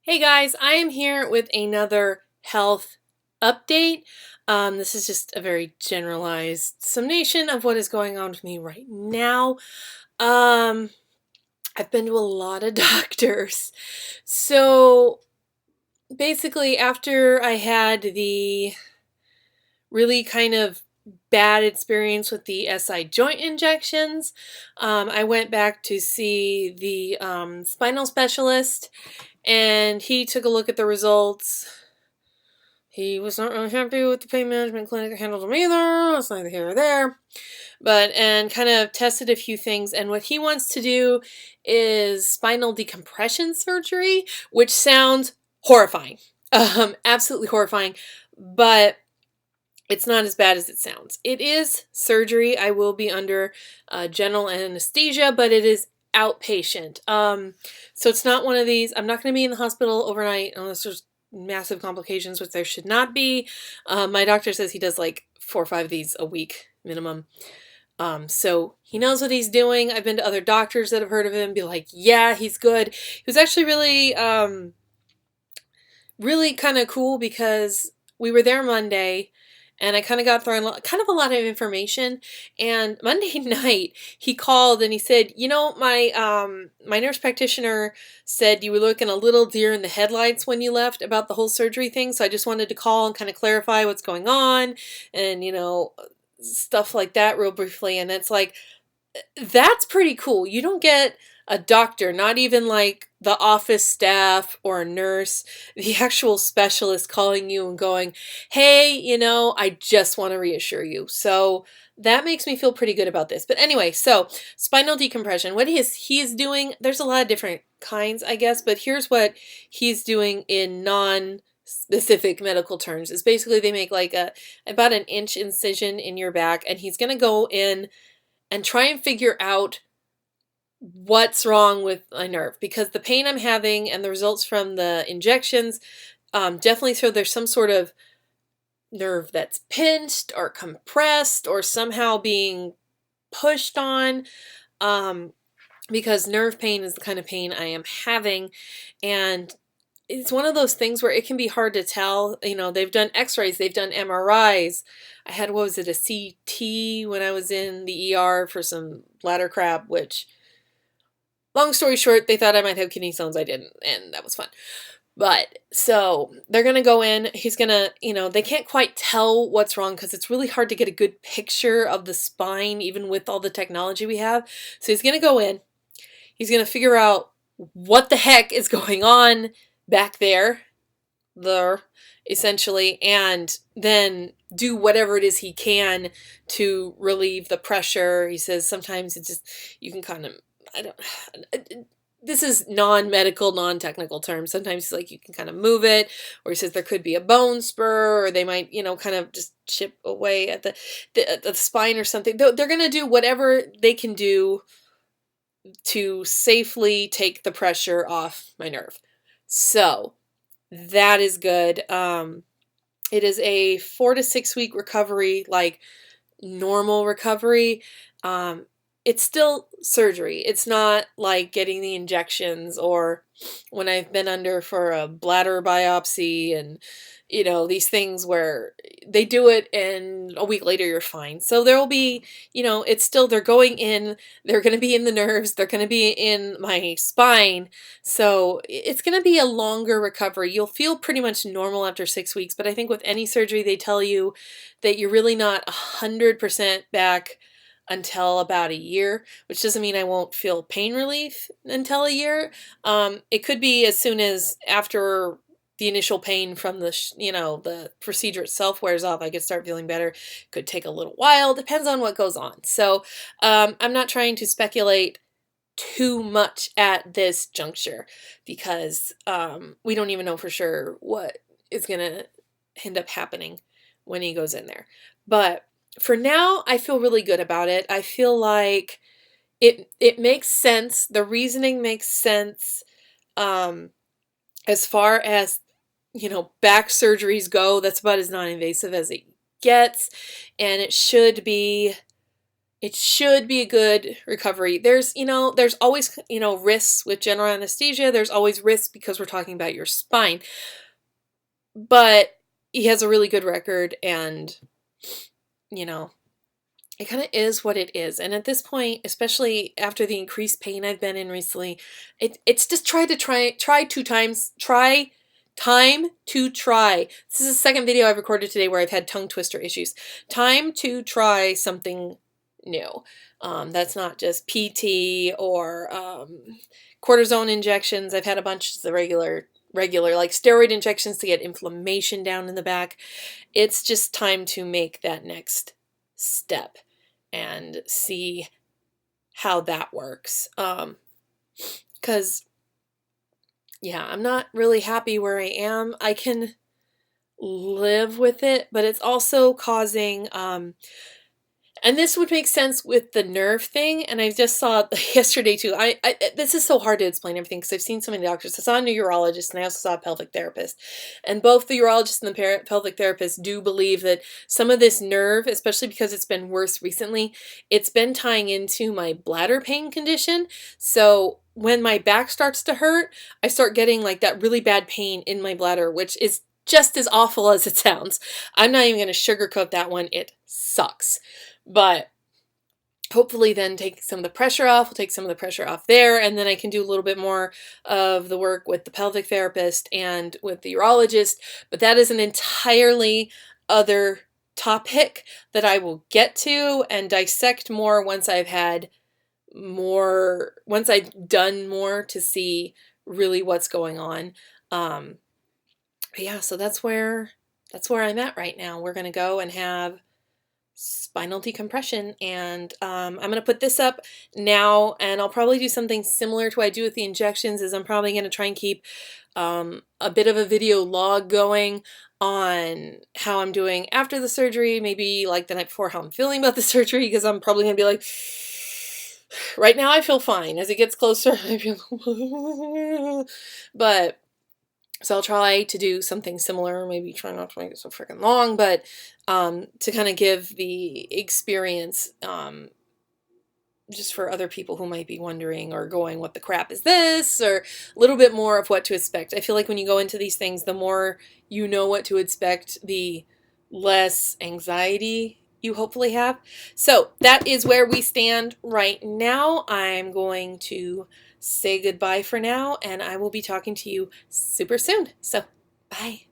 Hey guys, I am here with another health update. This is just a very generalized summation of what is going on with me right now. Um, I've been to a lot of doctors. So basically, after I had the really kind of bad experience with the SI joint injections, I went back to see the spinal specialist, and he took a look at the results. He was not really happy with the pain management clinic that handled him either. That's neither here nor there. And kind of tested a few things. And what he wants to do is spinal decompression surgery, which sounds horrifying. Absolutely horrifying. But it's not as bad as it sounds. It is surgery. I will be under general anesthesia, but it is outpatient. So it's not one of these. I'm not going to be in the hospital overnight unless there's massive complications, which there should not be. My doctor says he does like 4 or 5 of these a week minimum. So he knows what he's doing. I've been to other doctors that have heard of him, be like, yeah, he's good. He was actually really kind of cool because we were there Monday. And I kind of got thrown kind of a lot of information. And Monday night, he called and he said, you know, my nurse practitioner said you were looking a little deer in the headlights when you left about the whole surgery thing. So I just wanted to call and kind of clarify what's going on and, stuff like that real briefly. And it's like, that's pretty cool. You don't get a doctor, not even like the office staff or a nurse, the actual specialist calling you and going, hey, I just want to reassure you. So that makes me feel pretty good about this. But anyway, so spinal decompression, what he's doing, there's a lot of different kinds, I guess, but here's what he's doing in non-specific medical terms is basically they make like about an inch incision in your back, and he's going to go in and try and figure out what's wrong with my nerve, because the pain I'm having and the results from the injections definitely show there's some sort of nerve that's pinched or compressed or somehow being pushed on, because nerve pain is the kind of pain I am having. And it's one of those things where it can be hard to tell. They've done x-rays, they've done MRIs. I had, what was it, a CT when I was in the ER for some bladder crap, which, long story short, they thought I might have kidney stones. I didn't, and that was fun. But so they're going to go in. He's going to, they can't quite tell what's wrong because it's really hard to get a good picture of the spine, even with all the technology we have. So he's going to go in. He's going to figure out what the heck is going on back there, essentially, and then do whatever it is he can to relieve the pressure. He says sometimes it just, you can kind of, this is non-medical, non-technical terms. Sometimes he's like, you can kind of move it, or he says there could be a bone spur, or they might, kind of just chip away at the spine or something. They're going to do whatever they can do to safely take the pressure off my nerve. So that is good. It is a 4 to 6 week recovery, like normal recovery. It's still surgery. It's not like getting the injections or when I've been under for a bladder biopsy and, these things where they do it and a week later you're fine. So there will be, it's still, they're going in, they're going to be in the nerves, they're going to be in my spine. So it's going to be a longer recovery. You'll feel pretty much normal after 6 weeks, but I think with any surgery, they tell you that you're really not 100% back until about a year, which doesn't mean I won't feel pain relief until a year. It could be as soon as after the initial pain from the procedure itself wears off, I could start feeling better. Could take a little while, depends on what goes on. So I'm not trying to speculate too much at this juncture because we don't even know for sure what is going to end up happening when he goes in there. But for now, I feel really good about it. I feel like it makes sense. The reasoning makes sense as far as, back surgeries go. That's about as non-invasive as it gets. And it should be it should be a good recovery. There's always, risks with general anesthesia. There's always risks because we're talking about your spine. But he has a really good record, and, you know, it kind of is what it is. And at this point, especially after the increased pain I've been in recently, it's just try 2 times, try time to try. This is the second video I've recorded today where I've had tongue twister issues. Time to try something new. That's not just PT or cortisone injections. I've had a bunch of the regular like steroid injections to get inflammation down in the back. It's just time to make that next step and see how that works. Because yeah, I'm not really happy where I am. I can live with it, but it's also causing and this would make sense with the nerve thing, and I just saw yesterday too. This is so hard to explain everything because I've seen so many doctors. I saw a urologist and I also saw a pelvic therapist, and both the urologist and the pelvic therapist do believe that some of this nerve, especially because it's been worse recently, it's been tying into my bladder pain condition. So when my back starts to hurt, I start getting like that really bad pain in my bladder, which is just as awful as it sounds. I'm not even going to sugarcoat that one. It sucks. But hopefully then take some of the pressure off. We'll take some of the pressure off there, and then I can do a little bit more of the work with the pelvic therapist and with the urologist. But that is an entirely other topic that I will get to and dissect more once I've done more to see really what's going on. But yeah, so that's where I'm at right now. We're gonna go and have spinal decompression, and I'm going to put this up now, and I'll probably do something similar to what I do with the injections. Is I'm probably going to try and keep a bit of a video log going on how I'm doing after the surgery, maybe like the night before, how I'm feeling about the surgery, because I'm probably going to be like, right now I feel fine. As it gets closer, I feel but so I'll try to do something similar, maybe try not to make it so freaking long, but to kind of give the experience just for other people who might be wondering or going, what the crap is this? Or a little bit more of what to expect. I feel like when you go into these things, the more you know what to expect, the less anxiety you hopefully have. So that is where we stand right now. I'm going to say goodbye for now, and I will be talking to you super soon. So bye.